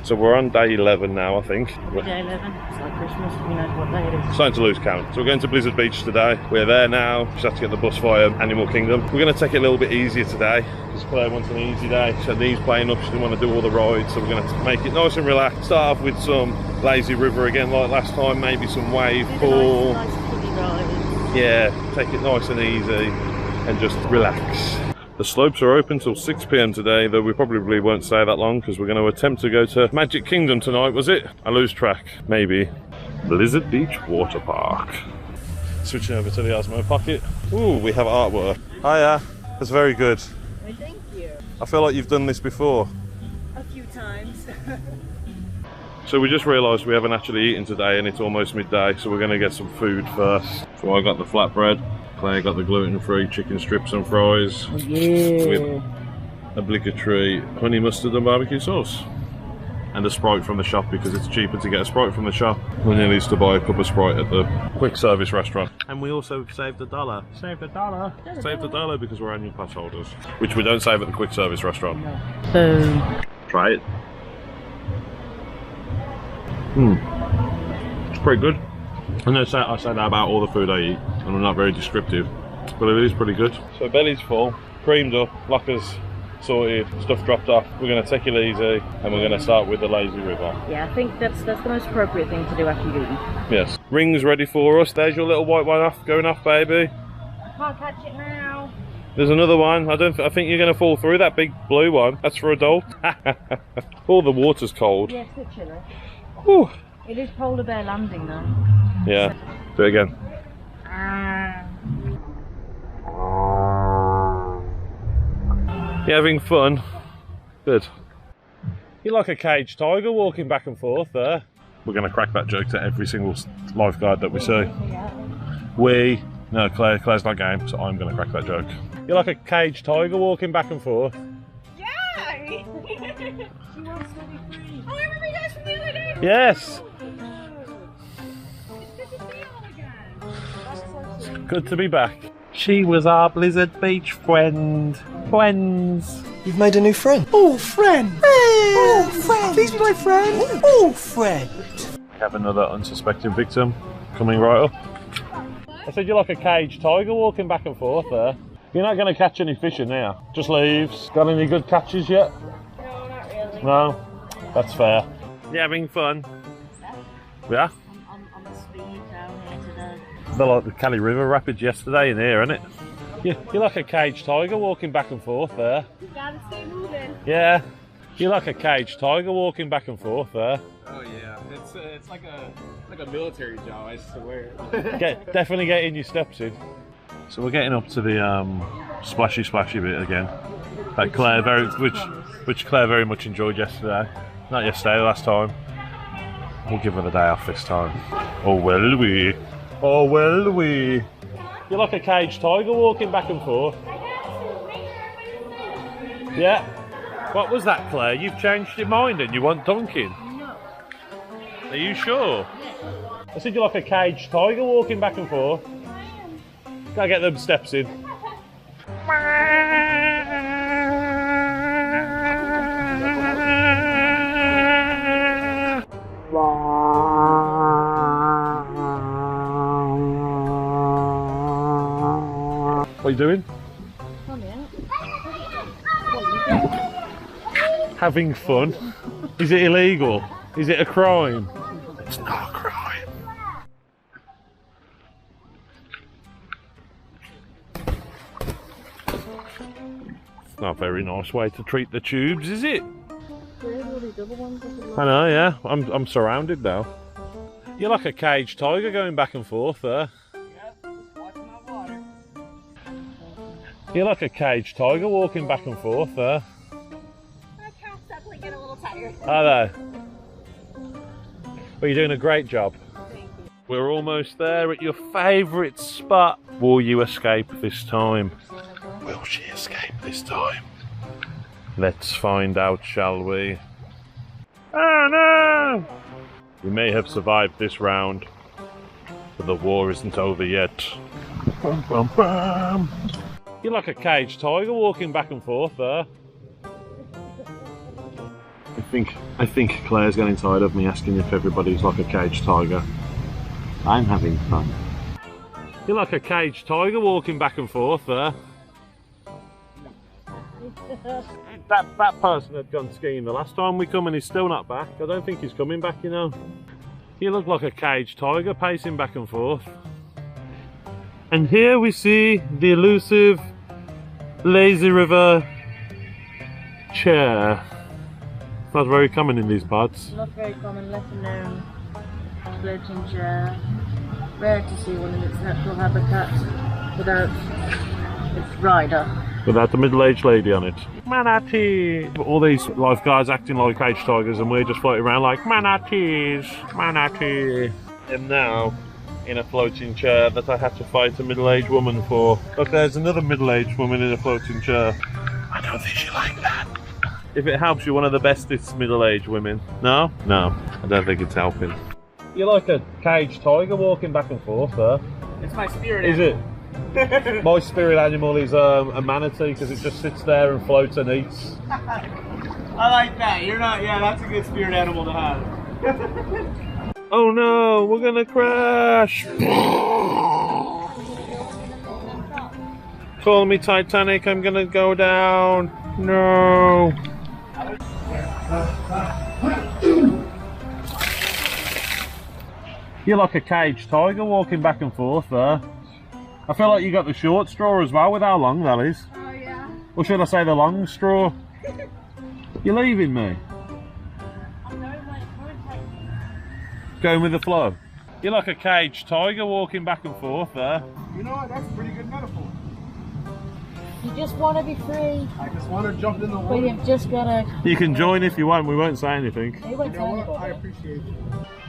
So we're on day 11 now, I think. Day 11, it's like Christmas, who knows what day it is. Starting to lose count. So we're going to Blizzard Beach today. We're there now. Just have to get the bus via Animal Kingdom. We're going to take it a little bit easier today because Claire wants an easy day. She had knees playing up. She didn't want to do all the rides, so we're going to make it nice and relaxed. Start off with some lazy river again, like last time. Maybe some wave pool. Nice kiddie ride. Yeah, take it nice and easy and just relax. The slopes are open till 6 PM today, though we probably won't stay that long because we're going to attempt to go to Magic Kingdom tonight, was it? I lose track. Maybe. Blizzard Beach Water Park. Switching over to the Osmo Pocket. Ooh, we have artwork. Hiya. That's very good. Well, thank you. I feel like you've done this before. A few times. So we just realised we haven't actually eaten today and it's almost midday, so we're going to get some food first. So I got the flatbread. Claire got the gluten-free chicken strips and fries. Oh, yeah. With obligatory honey mustard and barbecue sauce. And a Sprite from the shop because it's cheaper to get a Sprite from the shop than it is to buy a cup of Sprite at the quick service restaurant. And we also saved $1. Saved $1. Saved $1 because we're annual pass holders. Which we don't save at the quick service restaurant. No. So... Try it. It's pretty good. I know I say that about all the food I eat, and I'm not very descriptive, but it is pretty good. So belly's full, creamed up, lockers sorted, stuff dropped off. We're going to take it easy, and we're going to start with the lazy river. yeah, I think that's the most appropriate thing to do after you've eaten. Yes. Rings ready for us. There's your little white one off, going off, baby. I can't catch it now. There's another one. I think you're going to fall through that big blue one. That's for adult. Oh, the water's cold. Yeah, it's a bit chilly. Whew. It is polar bear landing though. Yeah. Do it again. You having fun? Good. You're like a caged tiger walking back and forth there. We're going to crack that joke to every single lifeguard that we see. No, Claire's not game, so I'm going to crack that joke. You're like a caged tiger walking back and forth. Yeah! She wants to be free. Oh, I remember you guys from the other day! Yes! It's good to see you all again. That's so sweet. Good to be back. She was our Blizzard Beach friend. Friends. You've made a new friend. Oh, friend. Oh, friend. Please be my friend. Oh, friend. We have another unsuspecting victim coming right up. I said you're like a caged tiger walking back and forth there. You're not going to catch any fish in there. Just leaves. Got any good catches yet? No, not really. No? That's fair. You having fun? Yeah? I'm on the speed down here today. They're like the Cali River Rapids yesterday in here, isn't it? You're like a caged tiger walking back and forth there. You gotta stay moving. Yeah. You're like a caged tiger walking back and forth there. Oh yeah, it's like a military job, I swear. Definitely getting your steps in. So we're getting up to the splashy bit again. That Claire which Claire very much enjoyed yesterday. Not yesterday, last time. We'll give her the day off this time. Oh will we? Oh will we? You're like a caged tiger walking back and forth. Yeah. What was that, Claire? You've changed your mind and you want dunking? No. Are you sure? I said you're like a caged tiger walking back and forth. Gotta get them steps in. What are you doing? Come in. Having fun? Is it illegal? Is it a crime? It's not a crime. It's not a very nice way to treat the tubes, is it? I know, yeah. I'm surrounded now. You're like a caged tiger going back and forth there. You're like a caged tiger walking back and forth there. My calves definitely get a little tired. Are they? Well, you're doing a great job. Thank you. We're almost there at your favourite spot. Will you escape this time? Will she escape this time? Let's find out, shall we? Oh no! We may have survived this round, but the war isn't over yet. Bum, bum, bum. You're like a caged tiger walking back and forth there. I think Claire's getting tired of me asking if everybody's like a caged tiger. I'm having fun. You're like a caged tiger walking back and forth there. that person had gone skiing the last time we come and he's still not back. I don't think he's coming back, you know. You look like a caged tiger pacing back and forth. And here we see the elusive lazy river chair. It's not very common in these parts. Not very common, lesser known. Floating chair. Rare to see one in its natural habitat without its rider. Without the middle-aged lady on it. Manatee! All these lifeguards acting like caged tigers and we're just floating around like manatees, manatee. And now, in a floating chair that I had to fight a middle-aged woman for. Look, there's another middle-aged woman in a floating chair. I don't think she liked that. If it helps, you're one of the bestest middle-aged women. No? No, I don't think it's helping. You're like a caged tiger walking back and forth there. It's my spirit. Is it? My spirit animal is a manatee because it just sits there and floats and eats. I like that. You're not. Yeah, that's a good spirit animal to have. Oh no, we're gonna crash! Call me Titanic, I'm gonna go down. No. You're like a caged tiger walking back and forth there. I feel like you got the short straw as well with how long that is. Oh yeah. Or should I say the long straw? You're leaving me. I'm going where the current takes me. Going with the flow. You're like a caged tiger walking back and forth there. You know what? That's a pretty good metaphor. You just want to be free, I just want to jump in the but water. you've just got to... You can join if you want, we won't say anything. They won't You tell know what? I anybody. appreciate you.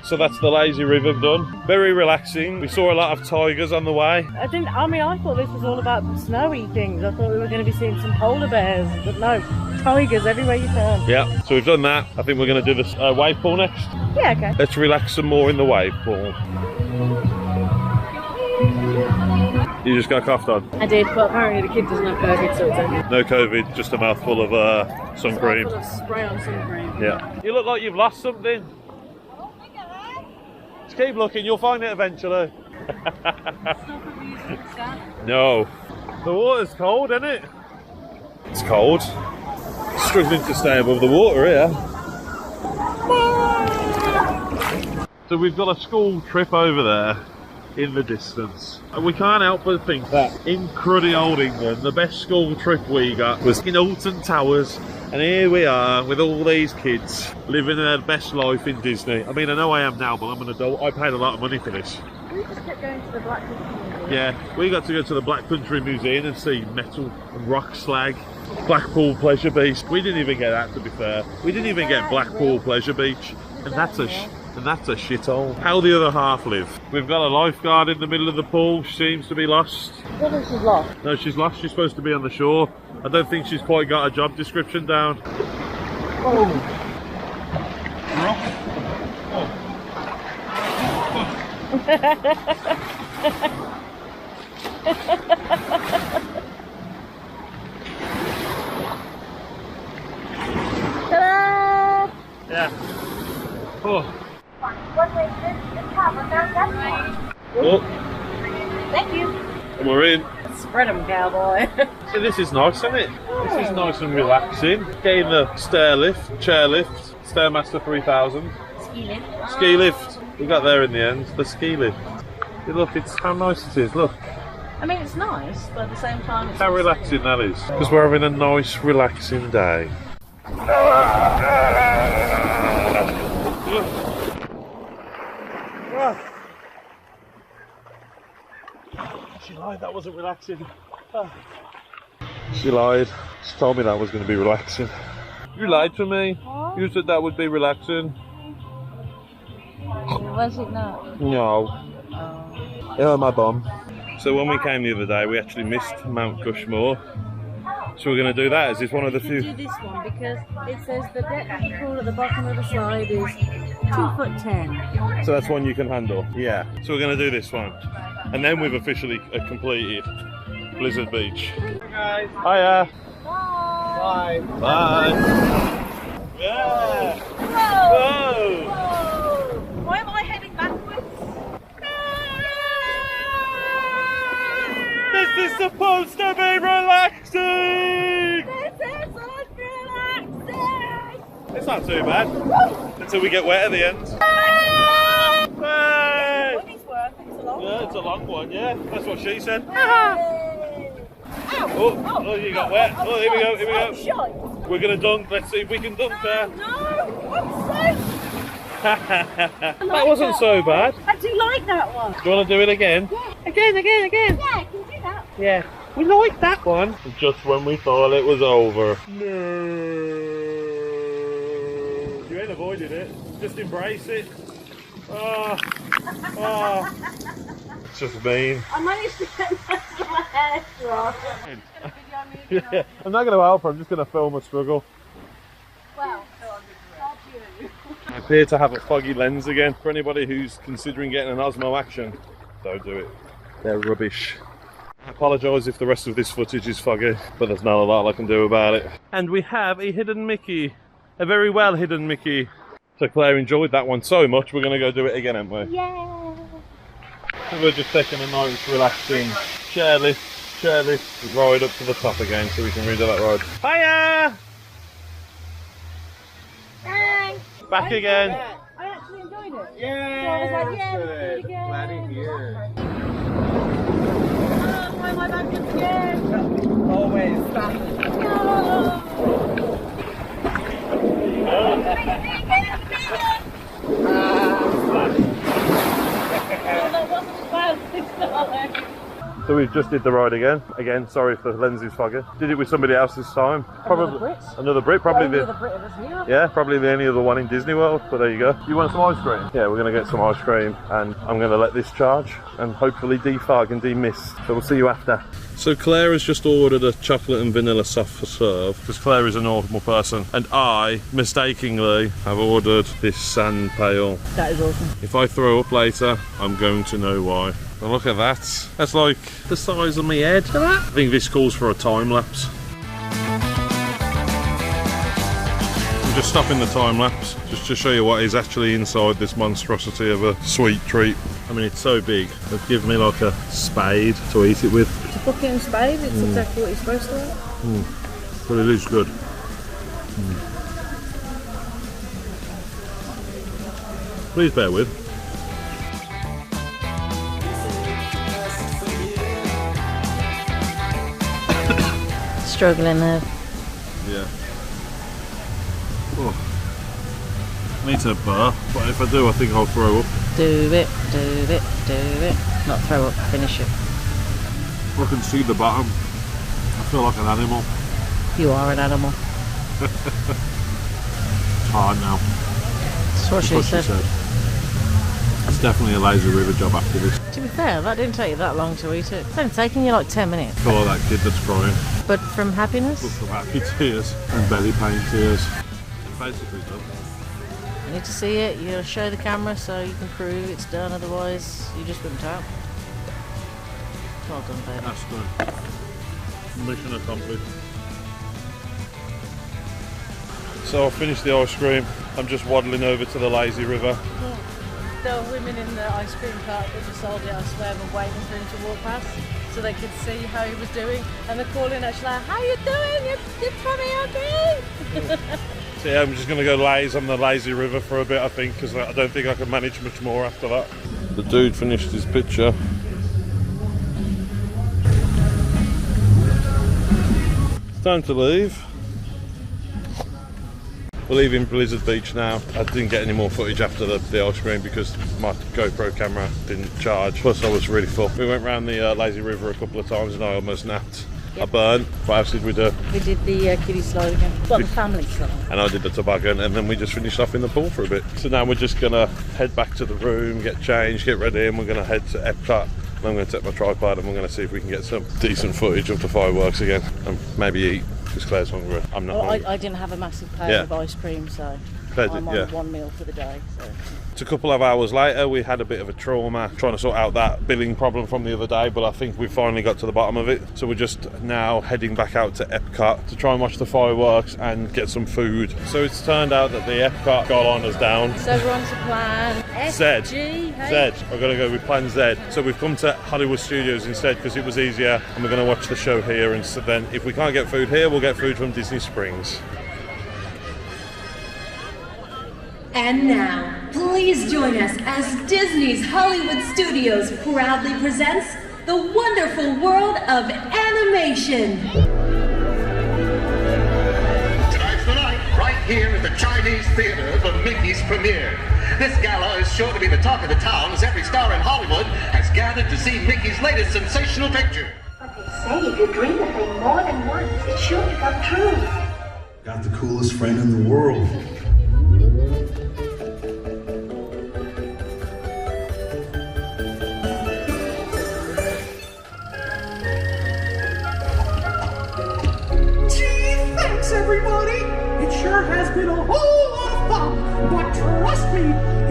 So that's the lazy river done. Very relaxing. We saw a lot of tigers on the way. I thought this was all about snowy things. I thought we were going to be seeing some polar bears, but no, tigers everywhere you turn. Yeah, so we've done that. I think we're going to do this wave pool next. Yeah, okay. Let's relax some more in the wave pool. You just got coughed on. I did, but apparently the kid doesn't have COVID, so it's okay. No COVID, just a mouthful of sun cream. Full of spray on sun cream. Yeah. You look like you've lost something. Just keep looking, you'll find it eventually. No. The water's cold, isn't it? It's cold. Struggling to stay above the water here. So we've got a school trip over there in the distance. And we can't help but think that in cruddy old England, the best school trip we got was in Alton Towers. And here we are with all these kids living their best life in Disney. I mean, I know I am now, but I'm an adult. I paid a lot of money for this. We just kept going to the Black Country Museum. Yeah, we got to go to the Black Country Museum and see metal and rock slag. Blackpool Pleasure Beach. We didn't even get that, to be fair. We didn't even get Blackpool Pleasure Beach. And that's a shithole. How the other half live. We've got a lifeguard in the middle of the pool. She seems to be lost. I don't think she's lost. No, she's lost. She's supposed to be on the shore. I don't think she's quite got a job description down. Oh. Ta-da! Yeah. Oh. Oh. Thank you. And we're in. Spread 'em, cowboy. So this is nice, isn't it? This is nice and relaxing. Getting the stair lift, chair lift, Stairmaster 3000. Ski lift. Ski lift. We got there in the end. The ski lift. Hey, look, it's how nice it is. Look I mean, it's nice, but at the same time, it's how also- relaxing that is. Because we're having a nice, relaxing day. She lied, that wasn't relaxing. She lied. She told me that was going to be relaxing. You lied to me. What? You said that would be relaxing. Was it not? No. Oh. Yeah, my bum. So when we came the other day, we actually missed Mount Cushmore. So we're going to do that as it's one of the We few. can do this one because it says the depth pool at the bottom of the slide is 2'10". So that's one you can handle. Yeah. So we're going to do this one. And then we've officially completed Blizzard Beach. Hey guys. Hiya. Bye. Bye. Bye. Yeah. It's not too bad until we get wet at the end. Hey! Yeah, it's a long one, yeah. That's what she said. Oh, you got wet. Oh, here we go, here we go. We're going to dunk. Let's see if we can dunk there. No, I'm That wasn't so bad. I do like that one. Do you want to do it again? Yeah. Again. Yeah, I can do that. Yeah. We like that one. Just when we thought it was over. No. You ain't avoided it. Just embrace it. Oh. It's just mean. I managed to get most of my hair dry. Yeah. I'm not going to help her. I'm just going to film her struggle. Well, not you. I appear to have a foggy lens again. For anybody who's considering getting an Osmo Action, don't do it. They're rubbish. I apologise if the rest of this footage is foggy, but there's not a lot I can do about it. And we have a hidden Mickey. A very well hidden Mickey. So Claire enjoyed that one so much, we're going to go do it again, aren't we? Yeah. So we're just taking a nice relaxing chairlift ride up to the top again so we can redo that ride. Hiya! Thanks. Back again. I actually enjoyed it. Yeah, So I was like, yeah, good. let's do it again. Glad to hear. Oh, why am I back again? Always stop. So we've just did the ride again. Again, sorry if the lens is foggy. Did it with somebody else this time. Probably another Brit. Probably probably the only other one in Disney World. But there you go. You want some ice cream? Yeah, we're gonna get some ice cream, and I'm gonna let this charge and hopefully defog and demist. So we'll see you after. So Claire has just ordered a chocolate and vanilla soft serve because Claire is a normal person, and I mistakenly have ordered this sand pail. That is awesome. If I throw up later, I'm going to know why. But look at that. That's like the size of my head. Look at that. I think this calls for a time lapse. I'm just stopping the time lapse just to show you what is actually inside this monstrosity of a sweet treat. I mean, it's so big. They've given me like a spade to eat it with. It's a bucket and spade. It's exactly what you're supposed to have. But it is good. Please bear with. Struggling there. Yeah. Oh. I need to burp, but if I do, I think I'll throw up. Do it. Not throw up, finish it. I can see the bottom. I feel like an animal. You are an animal. It's hard now. That's what she said. It's definitely a lazy river job after this. To be fair, that didn't take you that long to eat it. It's only taken you like 10 minutes. I feel like that kid that's crying. But from happiness? But from happy tears and belly pain tears. It's basically done. You need to see it, you gotta show the camera so you can prove it's done, otherwise you just wouldn't out. Well done, baby. That's done. Mission accomplished. So I finished the ice cream. I'm just waddling over to the lazy river. There were women in the ice cream cart that just sold it, I swear, were waiting for him to walk past so they could see how he was doing. And they're calling actually like, how you doing? You're tummy okay? So yeah, I'm just going to go laze on the lazy river for a bit, I think, because I don't think I can manage much more after that. The dude finished his picture. It's time to leave. We're leaving Blizzard Beach now. I didn't get any more footage after the ice cream because my GoPro camera didn't charge. Plus I was really full. We went round the lazy river a couple of times and I almost napped. Yep. I burned. What else did we do? We did the kiddie slide again. Well, the family slide. And I did the toboggan, and then we just finished off in the pool for a bit. So now we're just gonna head back to the room, get changed, get ready, and we're gonna head to Epcot. And I'm gonna take my tripod and we're gonna see if we can get some decent footage of the fireworks again, and maybe eat. Because Claire's hungry. I'm not hungry. I didn't have a massive pail of ice cream, so Claire I'm did, on one meal for the day. So. It's a couple of hours later. We had a bit of a trauma trying to sort out that billing problem from the other day, but I think we finally got to the bottom of it. So we're just now heading back out to Epcot to try and watch the fireworks and get some food. So it's turned out that the Epcot got on us down. So we're on to plan Z. Hey? Z. We're going to go with plan Z. So we've come to Hollywood Studios instead because it was easier, and we're going to watch the show here. And so then if we can't get food here, we'll get food from Disney Springs. And now, please join us as Disney's Hollywood Studios proudly presents the wonderful world of animation. Tonight's the night, right here at the Chinese Theater for Mickey's premiere. This gala is sure to be the talk of the town as every star in Hollywood has gathered to see Mickey's latest sensational picture. But they say if you dream a thing more than once, it's sure to come true. Got the coolest friend in the world. Thanks, everybody! It sure has been a whole lot of fun, but trust me,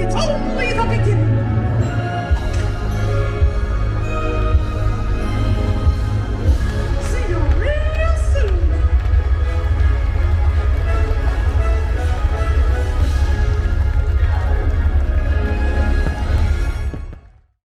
it's only the beginning.